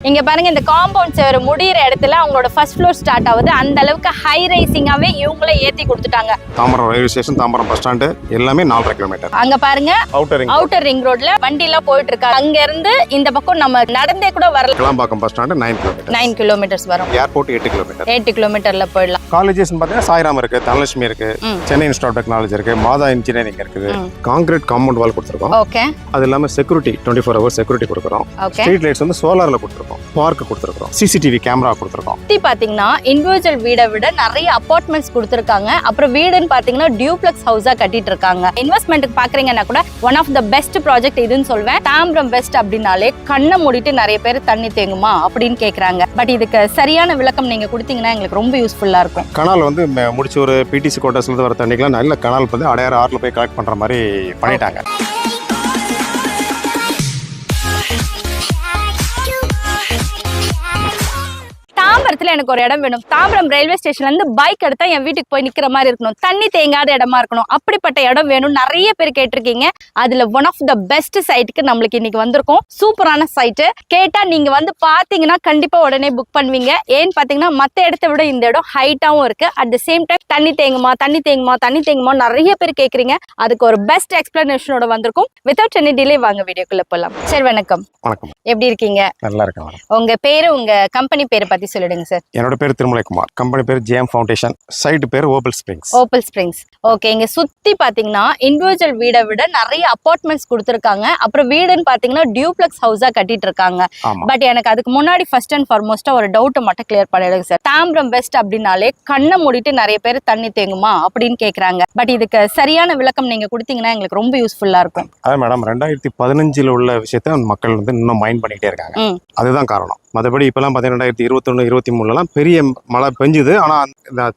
இங்க பாருங்க இந்த காம்பவுண்ட் சேர் முடியிற இடத்துல அவங்களோட ஃபர்ஸ்ட் ஃப்ளோர் ஸ்டார்ட் ஆகுது. அந்த அளவுக்கு ஹை ரைசிங்காவே இவங்களே ஏத்தி கொடுத்துட்டாங்க. Tambaram railway station, Tambaram bus stand எல்லாமே 4.5 கிலோமீட்டர். அங்க பாருங்க அவுட்டர் ரிங் ரோட்ல வண்டி எல்லாம் போயிட்டு இருக்கு. அங்க இருந்து இந்த பக்கம் நம்ம நடந்தே கூட வரலாம். Kilambakkam bus stand 9 kilometre. 9 kilometres வரும். Airport 8 kilometre. 8 கிலோமீட்டர்ல போயிடலாம். காலேஜஸ் பாத்தீங்கன்னா சாய்ராம் இருக்கு, தனலட்சுமி இருக்கு, சென்னை இன்ஸ்டிடியூட் ஆஃப் டெக்னாலஜி இருக்கு, மாதா இன்ஜினியரிங் இருக்குது. கான்கிரீட் காம்பவுண்ட் வால் கொடுத்துருக்கோம். ஓகே. அது இல்லாம செக்யூரிட்டி 24 ஹவர்ஸ் செக்யூரிட்டி கொடுக்குறோம். ஸ்ட்ரீட் லைட்ஸ் வந்து சோலார்ல கொடுத்துருக்கோம். பார்க் கொடுத்துருக்கோம். சிசிடிவி கேமரா கொடுத்துருக்கோம். பாத்தீங்கன்னா இண்டிவிஜுவல் வீடை விட நிறைய அபார்ட்மெண்ட்ஸ் கொடுத்துருக்காங்க. அப்புறம் வீடுன்னு பாத்தீங்கன்னா டியூப்ளெக்ஸ் ஹவுஸா கட்டிட்டு இருக்காங்க. இன்வெஸ்ட்மெண்ட்டுக்கு பாக்குறீங்கன்னா கூட one of the best project இதுன்னு சொல்வேன். தாம்பரம் பெஸ்ட் அப்படின்னாலே கண்ணை மூடிட்டு நிறைய பேர் தண்ணி தேங்குமா அப்படின்னு கேக்குறாங்க. பட் இதுக்கு சரியான விளக்கம் நீங்க கொடுத்தீங்கன்னா எங்களுக்கு ரொம்ப யூஸ்ஃபுல்லா இருக்கும். கனால் வந்து முடிச்சு ஒரு பிடிசி கோட்டர்ஸ்ல இருந்து வர தண்ணிக்கெல்லாம் நல்ல கனால் வந்து அடையாறு ஆறுல போய் கலெக்ட் பண்ற மாதிரி பண்ணிட்டாங்க. தாம்பரத்துல எனக்கு ஒரு இடம் வேணும். தாம்பரம் ரயில்வே ஸ்டேஷன்ல இருந்து பைக் எடுத்தா என் வீட்டுக்கு போய் நிக்கிற மாதிரி இருக்கணும். தண்ணி தேங்காத இடமா இருக்கணும். அப்படிப்பட்ட இடம் வேணும். நிறைய பேர் கேட்டிருக்கீங்க. அதுல ஒன் ஆஃப் த பெஸ்ட் சைட்டுக்கு நம்மளுக்கு இன்னைக்கு வந்திருக்கோம். சூப்பரான சைட்டு. கேட்டா நீங்க வந்து பாத்தீங்கன்னா கண்டிப்பா உடனே புக் பண்ணுவீங்க. ஏன்னு பாத்தீங்கன்னா மத்த இடத்தை விட இந்த இடம் ஹைட்டாவும் இருக்கு. அட் த சேம் டைம் தண்ணி தேங்குமா நிறைய பேர் கேக்குறீங்க. அதுக்கு ஒரு பெஸ்ட் எக்ஸ்பிளனேஷனோட வந்திருக்கும். வித்வுட் எனி டிலே வாங்க வீடியோக்குள்ள போலாம். சரி, வணக்கம். வணக்கம். எப்படி இருக்கீங்க? நல்லா இருக்கேன். உங்க பேரு, உங்க கம்பெனி பேரை பத்தி சொல்லிடுங்க சார். என்னோட பேர் திருமலைக்குமார். கம்பெனி பேர் ஜேஎம் ஃபவுண்டேஷன். சைட் பேர் opal springs. Opal springs. Okay. இங்க சுத்தி பாத்தீங்கன்னா இண்டிவிஜுவல் வீடை விட நிறைய அபார்ட்மெண்ட்ஸ் கொடுத்துருக்காங்க. அப்புறம் வீடுன்னு பாத்தீங்கன்னா டியூப்ளெக்ஸ் ஹவுஸா கட்டிட்டு இருக்காங்க. பட் எனக்கு அதுக்கு முன்னாடி ஃபர்ஸ்ட் அண்ட் ஃபார்மோஸ்டா ஒரு டவுட் மட்டும் கிளியர் பண்ணிடுங்க சார். தாம்பரம் பெஸ்ட் அப்படின்னாலே கண்ணை மூடிட்டு நிறைய பேர் தண்ணி தேங்குமா அப்படின்னு கேக்குறாங்க. பட் இதுக்கு சரியான விளக்கம் நீங்க கொடுத்தீங்கன்னா எங்களுக்கு ரொம்ப யூஸ்ஃபுல்லா இருக்கும். அதான் மேடம், 2015 உள்ள விஷயத்த மக்கள் வந்து இன்னும் மைண்ட் பண்ணிக்கிட்டே இருக்காங்க. அதுதான் காரணம். மற்றபடி இப்பெல்லாம் பார்த்தீங்கன்னா 2021, 2023 பெரிய மழை பெஞ்சுது. ஆனா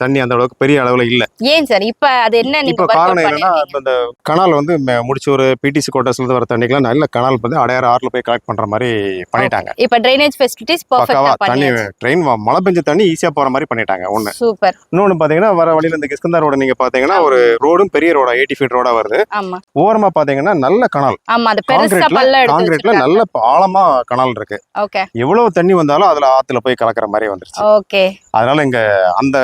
தண்ணி அந்த அளவுக்கு பெரிய அளவுல இல்ல. ஏன் சார் இப்ப அது என்ன? இப்ப காரணம் என்னன்னா, இந்த கனால் வந்து முடிச்சு ஒரு பிடிசி கோட்டர்ஸ்ல இருந்து வர தண்ணிக்கெல்லாம் நல்ல கனால் வந்து அடையாறு ஆறுல போய் கலெக்ட் பண்ற மாதிரி பண்ணிட்டாங்க. இப்ப ட்ரைனேஜ் ஃபெசிலிட்டிஸ் பெர்ஃபெக்ட்டா தண்ணி ட்ரெயின் மழை பெஞ்ச தண்ணி ஈஸியா போற மாதிரி பண்ணிட்டாங்க. ஒண்ணு. சூப்பர். இன்னொன்னு பாத்தீங்கன்னா, வர வழியில இந்த கிஷ்கிந்தா ரோடு நீங்க பாத்தீங்கன்னா ஒரு ரோடும் பெரிய ரோடா 80 ஃபீட் ரோடா வருது. ஓரமா பாத்தீங்கன்னா நல்ல கனால். கான்கிரீட்ல நல்ல ஆழமா கனால் இருக்கு. எவ்வளவு தண்ணி வந்தாலும் அதுல ஆத்துல போய் கலக்கிற மாதிரி வந்துருச்சு. ஓகே. அதனால இங்க அந்த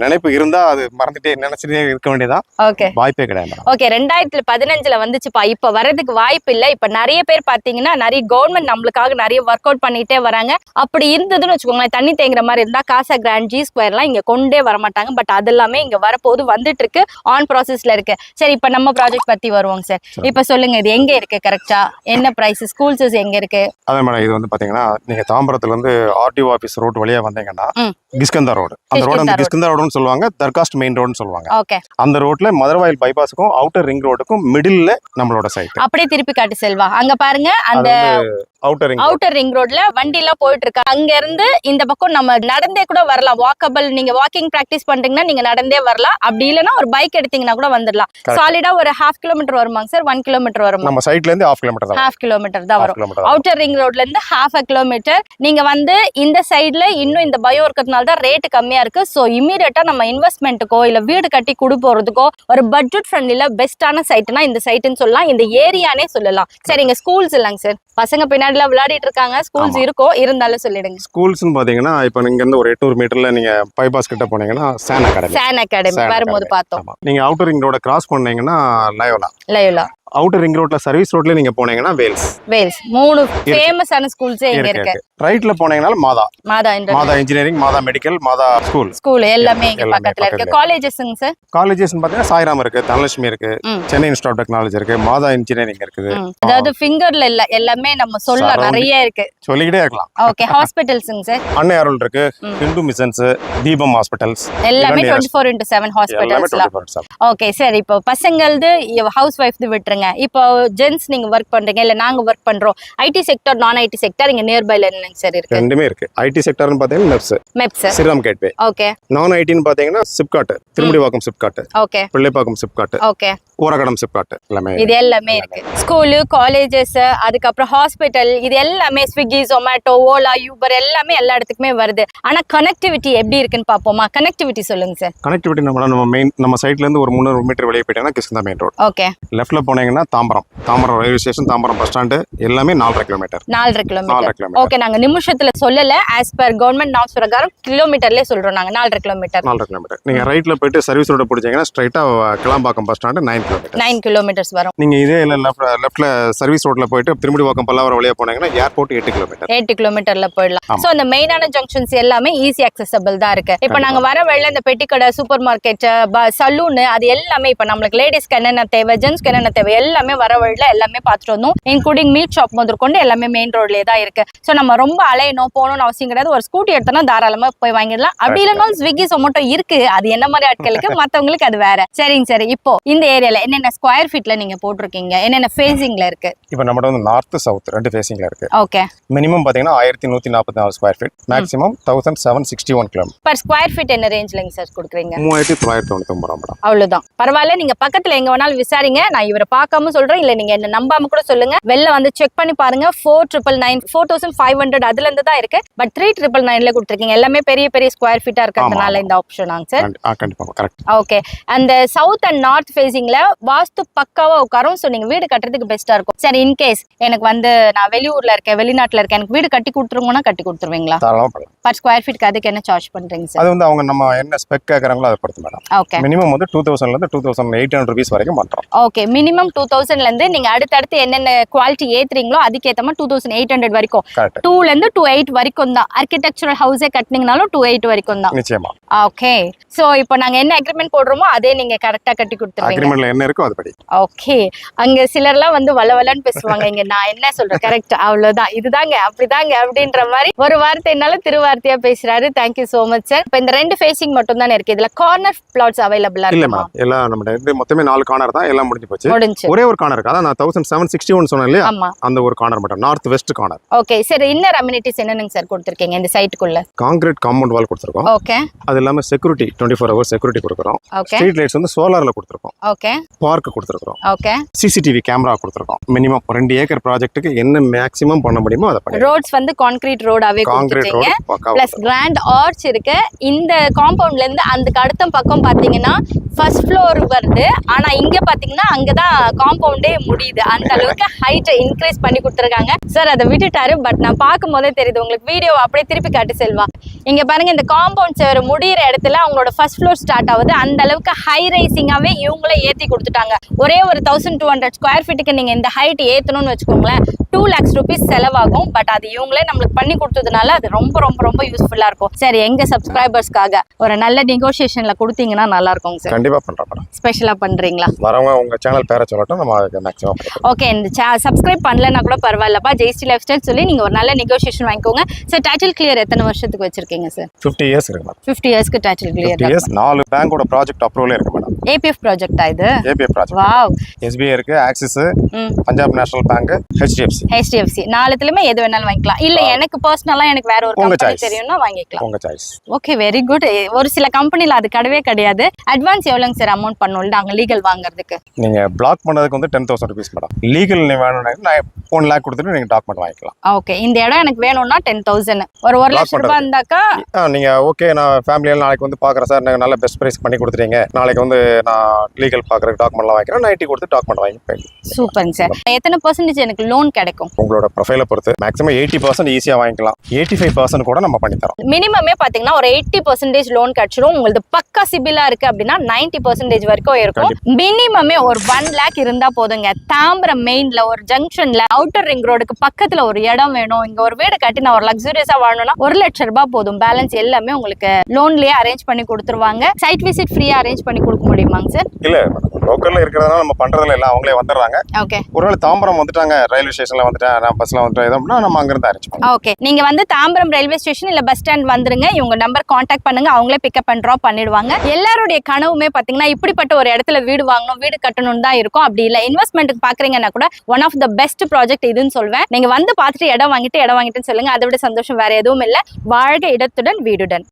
நினைப்பு இருந்தா அது மறந்துட்டே நினைச்சிட்டே இருக்க வேண்டியதான். வாய்ப்பே கிடையாது. ஓகே. 2015 வந்துச்சுப்பா. இப்ப வரதுக்கு வாய்ப்பு இல்ல. இப்ப நிறைய பேர் பாத்தீங்கன்னா நிறைய கவர்மெண்ட் நம்மளுக்காக நிறைய ஒர்க் அவுட் பண்ணிட்டே வராங்க. அப்படி இருந்ததுன்னு வச்சுக்கோங்களேன், தண்ணி தேங்குற மாதிரி இருந்தா காசா கிராண்ட் ஜி ஸ்கொயர் எல்லாம் இங்க கொண்டே வர மாட்டாங்க. பட் அது எல்லாமே இங்க வரப்போது வந்துட்டு இருக்கு. ஆன் ப்ராசஸ்ல இருக்கு. சரி, இப்ப நம்ம ப்ராஜெக்ட் பத்தி வருவோங்க சார். இப்ப சொல்லுங்க, இது எங்க இருக்கு கரெக்டா? என்ன பிரைஸ்? ஸ்கூல்ஸ் எங்க இருக்கு? அதான் மேடம், இது வந்து பாத்தீங்கன்னா நீங்க தாம்பரத்துல இருந்து ஆர்டிஓ ஆபீஸ் ரோட் வழியா வந்தீங்கன்னா கிஷ்கிந்தா ரோடு. அந்த ரோடு வந்து கிஷ்கிந்தா ரோடுன்னு சொல்லுவாங்க. தர்காஸ்ட் மெயின் ரோடுன்னு சொல்லுவாங்க. அந்த ரோட்ல மதுரவாயில் பைபாஸுக்கும் அவுட்டர் ரிங் ரோடுக்கும் மிடில்ல நம்மளோட சைட். அப்படியே திருப்பி காட்டு செல்வா. அங்க பாருங்க, அந்த அவுட்டர் ரிங் ரோட்ல வண்டி எல்லாம் போயிட்டு இருக்கு. அங்க இருந்து இந்த பக்கம் நம்ம நடந்தே கூட வரலாம். வாக்கபிள். நீங்க வாக்கிங் பிராக்டிஸ் பண்றீங்கன்னா நீங்க நடந்தே வரலாம். அப்படி இல்லைன்னா ஒரு பைக் எடுத்தீங்கன்னா கூட வந்துடலாம். சாலிடா ஒரு 1/2 கிலோமீட்டர் வருமாங்க சார்? 1 கிலோமீட்டர் வரும். நம்ம சைட்ல இருந்து 1/2 கிலோமீட்டர் தான் வரும். அவுட்டர் ரிங் ரோட்ல இருந்து 1/2 கிலோமீட்டர். நீங்க வந்து இந்த சைட்ல இன்னும் இந்த பயோ இருக்கிறதுனால தான் ரேட் கம்மியா இருக்கு. சோ இமீடியட்டா நம்ம இன்வெஸ்ட்மெண்ட்டுக்கோ இல்ல வீடு கட்டி குடி போறதுக்கோ ஒரு பட்ஜெட் ஃப்ரெண்ட்லில பெஸ்டான சைட்னா இந்த சைட்டுன்னு சொல்லலாம். இந்த ஏரியானே சொல்லலாம். சரி, இங்க ஸ்கூல்ஸ் இல்லைங்க சார்? பசங்க பின்னாடி விளையாடிட்டு இருக்காங்க. ஸ்கூல்ஸ் இருக்கும், இருந்தாலும் சொல்லிடுங்க. ஸ்கூல்ஸ் பாத்தீங்கன்னா இப்ப நீங்க இருந்து ஒரு 800 மீட்டர்ல நீங்க பைபாஸ் கிட்ட போனீங்கன்னா சான் அகாடமி வரும்போது பார்த்தோம். நீங்க அவுட்டர் ரிங் ரோட கிராஸ் பண்ணீங்கன்னா லயோலா. அவுட்டர் ரிங் ரோட்ல சர்வீஸ் ரோட்ல நீங்க போனீங்கன்னா வேல்ஸ். 3 ஃபேமஸான ஸ்கூல்ஸ் இங்க இருக்கு. ரைட்ல போனீங்கன்னா மாதா இன்ஜினியரிங், மாதா மெடிக்கல், மாதா ஸ்கூல் எல்லாமே இங்க பக்கத்துல இருக்கு. காலேஜஸ்ங்க சார்? காலேஜஸ் பாத்தீங்கன்னா சாய்ராம் இருக்கு, தனலட்சுமி இருக்கு, சென்னை இன்ஸ்டிடியூட் ஆஃப் டெக்னாலஜி இருக்கு, மாதா இன்ஜினியரிங் இருக்குது. அதாவது ஃபிங்கர்ல இல்ல, எல்லாமே நம்ம சொல்லலாம், நிறைய இருக்கு, சொல்லிக்கிட்டே இருக்கலாம். ஓகே. ஹாஸ்பிடல்ஸ்ங்க சார்? அன்னை அருள் இருக்கு, ஹிந்து மிஷன்ஸ், தீபம் ஹாஸ்பிடல்ஸ், எல்லாமே 24/7 ஹாஸ்பிடல்ஸ். Okay sir. இப்போ பசங்களது ஹவுஸ் வைஃப் விட்டுருங்க. இப்போ ஜென்ஸ் நீங்க ஒர்க் பண்றீங்க இல்ல நாங்க ஒர்க் பண்றோம், ஐடி செக்டர், நான் ஐடி செக்டர் இங்க நியர்பைல என்னங்க சார் இருக்கு? ரெண்டுமே இருக்கு. ஐடி செக்டர்னு பாத்தீங்கன்னா மெப்ஸ் ஸ்ரீராம் கேட்வே. ஓகே. நான் ஐடின்னு பாத்தீங்கன்னா சிப்காட், திருமுடிவாக்கம் சிப்காட், ஓகே, பிள்ளைப்பாக்கம் சிப்காட், ஓகே, ஊரகடம் சிப்காட், எல்லாமே இது எல்லாமே இருக்கு. ஸ்கூல், காலேஜஸ், அதுக்கு அப்புறம் ஹாஸ்பிடல், இது எல்லாமே ஸ்விக்கி, ஜொமேட்டோ, ஓலா, யூபர் எல்லாமே எல்லா இடத்துக்குமே வருது. ஆனா கனெக்டிவிட்டி எப்படி இருக்குன்னு பாப்போமா? கனெக்டிவிட்டி சொல்லுங்க சார். கனெக்டிவிட்டி நம்ம சைட்ல இருந்து ஒரு 300 மீட்டர் வெளியே போயிட்டீங்கன்னா கிஷ்கிந்தா மெயின் ரோட். ஓகே. லெஃப்ட்ல போனீங்கன்னா போனீங்கன்னா Tambaram railway station, Tambaram bus stand எல்லாமே 4.5 கிலோமீட்டர். 4.5 கிலோமீட்டர். ஓகே, நாங்க நிமிஷத்துல சொல்லல, ஆஸ் பர் கவர்மெண்ட் நார்ம்ஸ் பிரகாரம் கிலோமீட்டர்லயே சொல்றோம் நாங்க. 4.5 கிலோமீட்டர். 4.5 கிலோமீட்டர். நீங்க ரைட்ல போயிட்டு சர்வீஸ் ரோட பிடிச்சீங்கன்னா ஸ்ட்ரைட்டா Kilambakkam bus stand 9 kilometre. 9 kilometres வரும். நீங்க இதே லெஃப்ட்ல சர்வீஸ் ரோட்ல போயிட்டு திருமுடிவாக்கம் பல்லாவரம் வழியா போனீங்கன்னா ஏர்போர்ட் 8 கிலோமீட்டர். 8 கிலோமீட்டர்ல போயிடலாம். சோ அந்த மெயினான ஜங்ஷன்ஸ் எல்லாமே ஈஸி அக்சஸபிள் தான் இருக்கு. இப்போ நாங்க வர வழியில இந்த பெட்டி கடை, சூப்பர் மார்க்கெட், சலூன், அது எல்லாமே இப்போ நம்மளுக்கு லேடிஸ்க்கு என்னென்ன தேவை, ஜென்ஸ்க்கு என்னென்ன தேவை எல்லாமே வர வழியில எல்லாமே பார்த்துட்டு வந்தோம். இன்க்ளூடிங் மீட் ஷாப் முதற்கொண்டு எல்லாமே மெயின் ரோட்லயே தான் இருக்கு. சோ நம்ம ரொம்ப அலையணும் போகணும்னு அவசியம் கிடையாது. ஒரு ஸ்கூட்டி எடுத்தோம்னா தாராளமா போய் வாங்கிடலாம். அப்படி இல்லைனாலும் ஸ்விக்கி, சொமோட்டோ இருக்கு. அது என்ன மாதிரி ஆட்களுக்கு, மத்தவங்களுக்கு அது வேற. சரிங்க சரி. இப்போ இந்த ஏரியால என்னென்ன ஸ்கொயர் ஃபீட்ல நீங்க போட்டிருக்கீங்க, என்னென்ன ஃபேசிங்ல இருக்கு? இப்போ நம்மட்ட வந்து நார்த் சவுத் ரெண்டு ஃபேசிங்ல இருக்கு. ஓகே. மினிமம் பாத்தீங்கன்னா 1144 square feet, maximum 1761 kilometre. Per square feet என்ன ரேஞ்ச்லங்க சார் கொடுக்குறீங்க? 3999 மேடம். அவ்வளவுதான். பரவாயில்ல, நீங்க பக்கத்துல எங்க வேணாலும் விசாரிங்க. நான் இவரை பார்க்காம சொல்றேன், இல்ல நீங்க என்ன நம்பாம கூட சொல்லுங்க. வெளில வந்து செக் பண்ணி பாருங்க. 4999, 4500 அதுல இருந்து தான் இருக்கு. பட் 3999ல கொடுத்துருக்கீங்க. எல்லாமே பெரிய பெரிய ஸ்கொயர் ஃபீட்டா இருக்கிறதுனால இந்த ஆப்ஷன் ஆங்க சார். கண்டிப்பா கரெக்ட். ஓகே. அந்த சவுத் அண்ட் நார்த் ஃபேசிங்ல வாஸ்து பக்காவா உட்காரும். சோ நீங்க வீடு கட்டுறதுக்கு பெஸ்டா இருக்கும். சரி, இன்கேஸ் எனக்கு வந்து நான் வெளியூர்ல இருக்கேன், வெளிநாட்டுல இருக்கேன், எனக்கு வீடு கட்டி கொடுத்துருங்கன்னா கட்டி கொடுத்துருவீங்களா? பர் ஸ்கொயர் ஃபீட்க்கு அதுக்கு என்ன சார்ஜ் பண்றீங்க சார்? அது வந்து அவங்க நம்ம என்ன ஸ்பெக் கேக்குறாங்களோ அதை பொறுத்து மேடம். ஓகே. மினிமம் வந்து 2000 ல இருந்து 2800 ரூபீஸ் வரைக்கும் பண்றோம். ஓகே. மினிமம் 2000 ல இருந்து நீங்க அடுத்து என்னென்ன குவாலிட்டி ஏத்துறீங்களோ அதுக்கு ஏத்த மாதிரி 2800 வரைக்கும். 2 ல இருந்து 28 வரைக்கும் தான். ஆர்க்கிடெக்சரல் ஹவுஸே கட்டினீங்கனாலும் 28 வரைக்கும் தான். நிச்சயமா. ஓகே. சோ இப்போ நாங்க என்ன அக்ரிமெண்ட் போடுறோமோ அதே நீங்க கரெக்ட்டா கட்டி கொடுத்துருவீங்க. அக்ரிமெண்ட்ல என்ன இருக்கோ அதுபடி. ஓகே. அங்க சிலர்லாம் வந்து வளவலன்னு பேசுவாங்க. இங்க நான் என்ன சொல்றேன் கரெக்ட், அவ்வளவுதான், இதுதாங்க அப்படிதாங்க அப்படின்ற மாதிரி ஒரு வார்த்தைனால திருவார்த்தையா பேசுறாரு. Thank you so much sir. இப்போ இந்த ரெண்டு ஃபேசிங் மட்டும் தானே இருக்கு. இதுல கார்னர் பிளாட்ஸ் அவைலபிளா இல்ல மேம். எல்லாம் நம்ம மொத்தமே 4 கார்னர் தான். எல்லாம் முடிஞ்சு போச்சு. ஒரே ஒரு கார்னர் இருக்கு. அதான் நான் 1761 சொன்னேன் இல்லையா, அந்த ஒரு கார்னர் மட்டும், நார்த் வெஸ்ட் கார்னர். ஓகே. சரி, இன்னர் அம்யூனிட்டிஸ் என்னன்னு சார் கொடுத்திருக்கீங்க இந்த சைட்டுக்குள்ள? கான்கிரீட் காம்பவுண்ட் வால் கொடுத்திருக்கோம். ஓகே. அது இல்லாம செக்யூரிட்டி 24 ஹவர்ஸ் செக்யூரிட்டி கொடுக்குறோம். ஸ்ட்ரீட் லைட்ஸ் வந்து சோலார்ல கொடுத்திருக்கோம். ஓகே. பார்க் கொடுத்திருக்கோம். ஓகே. சிசிடிவி கேமரா கொடுத்திருக்கோம். மினிமம் 2 ஏக்கர் ப்ராஜெக்ட்டுக்கு என்ன மேக்ஸிமம் பண்ண முடியுமோ அதை பண்ணி. ரோட்ஸ் வந்து கான்கிரீட் ரோடாவே கொடுத்துட்டீங்க. பிளஸ் கிராண்ட் ஆர்ச் இருக்கு. இந்த காம்பவுண்ட்ல இருந்து அந்த அடுத்த பக்கம் பாத்தீங்கன்னா ஃபர்ஸ்ட் ஃப்ளோர் வருது. ஆனா இங்க பாத்தீங்கன்னா அங்கதான் காம்பவுண்டே முடியுது. அந்த அளவுக்கு ஹைட்டை இன்க்ரீஸ் பண்ணி கொடுத்துருக்காங்க சார். அதை விட்டுட்டாரு, பட் நான் பார்க்கும் போதே தெரியுது. உங்களுக்கு வீடியோ அப்படியே திருப்பி காட்டி செல்வா. இங்க பாருங்க, இந்த காம்பவுண்ட் சேர் முடியிற இடத்துல அவங்களோட ஃபர்ஸ்ட் ஃப்ளோர் ஸ்டார்ட் ஆகுது. அந்த அளவுக்கு ஹை ரைசிங்காவே இவங்களே ஏத்தி கொடுத்துட்டாங்க. ஒரே ஒரு 1200 ஸ்கொயர் ஃபீட்டுக்கு நீங்க இந்த ஹைட் ஏத்தணும்னு வச்சுக்கோங்களேன், 2 lakhs rupees செலவாகும். பட் அது இவங்களே நம்மளுக்கு பண்ணி கொடுத்ததுனால அது ரொம்ப ரொம்ப ரொம்ப யூஸ்ஃபுல்லா இருக்கும். சரி, எங்க சப்ஸ்கிரைபர்ஸ்க்காக ஒரு நல்ல நெகோசியேஷன்ல கொடுத்தீங்கன்னா நல்லா இருக்கும் சார். கண்டிப்பா பண்றேன் மேடம். ஸ்பெஷலா பண்றீங்களா? வரவங்க உங்க சேனல் பேரை சொல்லட்டும், நம்ம மேக்ஸிமம் பண்ணுவோம். ஓகே. இந்த சப்ஸ்கிரைப் பண்ணலனா கூட பரவாயில்லப்பா, ஜெய்ஸ்டி லைஃப் ஸ்டைல் சொல்லி நீங்க ஒரு நல்ல நெகோசியேஷன் வாங்கிக்கோங்க சார். டைட்டில் கிளியர் எத்தனை வருஷத்துக்கு வச்சிருக்கீங்க சார்? 50 இயர்ஸ் இருக்கு மேடம். 50 இயர்ஸ்க்கு டைட்டில் கிளியர். 50 இயர்ஸ் 4 பேங்கோட ப்ராஜெக்ட் அப்ரூவல் இருக்கு மேடம். ஏபிஎஃப் ப்ராஜெக்ட்டா இது? APF project. வாவ். எஸ்பிஐ இருக்கு, axis, Punjab national bank, HDFC நாலுத்துலயுமே எது வேணாலும் வாங்கிக்கலாம். இல்ல எனக்கு பர்சனலா எனக்கு வேற ஒரு கம்பெனி தெரியும்னா வாங்கிக்கலாம். உங்க சாய்ஸ். Okay, very good. ஒரு சில கம்பெனில அது கிடையாது. அட்வான்ஸ் எவ்வளவுங்க சார் அமௌண்ட் பண்ணணும் நாங்க லீகல் வாங்குறதுக்கு? நீங்க பிளாக் பண்ணதுக்கு வந்து 10,000 rupees மேடம். லீகல் நீ வேணும்னா நான் 1 lakh கொடுத்துட்டு நீங்க டாக்குமெண்ட் வாங்கிக்கலாம். ஓகே. இந்த இடம் எனக்கு வேணும்னா 10,000. ஒரு 1 லட்சம் ரூபாய் இருந்தாக்கா நீங்க ஓகே நான் ஃபேமிலியில நாளைக்கு வந்து பாக்குறேன் சார், நீங்க நல்ல பெஸ்ட் பிரைஸ் பண்ணி கொடுத்துறீங்க, நாளைக்கு வந்து நான் லீகல் பாக்குறதுக்கு டாக்குமெண்ட்லாம் வாங்கிக்கிறேன், 90 கொடுத்து டாக்குமெண்ட் வாங்கி. சூப்பர்ங்க சார். எத்தனை % எனக்கு லோன் கிடைக்கும்? உங்களோட ப்ரொஃபைலை பொறுத்து மேக்ஸிமம் 80% ஈஸியா வாங்கிக்கலாம். 85% கூட நம்ம பண்ணி தரோம். மினிமமே பாத்தீங்கன்னா ஒரு 80% லோன் கிடைச்சிரும். உங்களுக்கு பக்கா சிபிலா இருக்கு அப்படின்னா 90% வரைக்கும் இருக்கும். மினிமமே ஒரு 1 lakh இருந்தா போதுங்க. தாம்பரம் மெயின்ல ஒரு ஜங்ஷன்ல அவுட்டர் ரிங் ரோடுக்கு பக்கத்துல ஒரு இடம் வேணும், இங்க ஒரு வீடு கட்டி நான் ஒரு லக்ஸூரியஸா வாழணும்னா 1 லட்சம் ரூபாய் போதும். பேலன்ஸ் எல்லாமே உங்களுக்கு லோன்லயே அரேஞ்ச் பண்ணி கொடுத்துருவாங்க. சைட் விசிட் ஃப்ரீயா அரேஞ்ச் பண்ணி கொடுக்க முடியுமாங்க சார்? இல்ல லோக்கல்ல இருக்கிறதுனால நம்ம பண்றதுல எல்லாம் அவங்களே வந்துடுறாங்க. ஓகே. ஒருவேளை தாம்பரம் வந்துட்டாங்க, ரயில்வே ஸ்டேஷன்ல வந்துட்டேன், நான் பஸ்ல வந்துட்டேன் அப்படின்னா நம்ம அங்க இருந்து அரேஞ்ச் பண்ணுவோம். ஓகே. நீங்க வந்து தாம்பரம் ரயில்வே ஸ்டேஷன் இல்ல பஸ் ஸ்டாண்ட் வந்துருங்க. இவங்க நம்பர் கான்டாக்ட் பண்ணுங்க, அவங்களே பிக்கப் அண்ட் ட்ராப் பண்ணிடுவாங்க. எல்லாருடைய கனவுமே பாத்தீங்கன்னா இப்படிப்பட்ட ஒரு இடத்துல வீடு வாங்கணும், வீடு கட்டணும் தான் இருக்கும். அப்படி இல்ல இன்வெஸ்ட்மெண்ட்டுக்கு பாக்குறீங்கன்னா கூட one of the best project இதுன்னு சொல்வேன். நீங்க வந்து பார்த்துட்டு இடம் வாங்கிட்டுன்னு சொல்லுங்க. அதை விட சந்தோஷம் வேற எதுவும் இல்ல. வாழ்க இடத்துடன் வீடுடன்.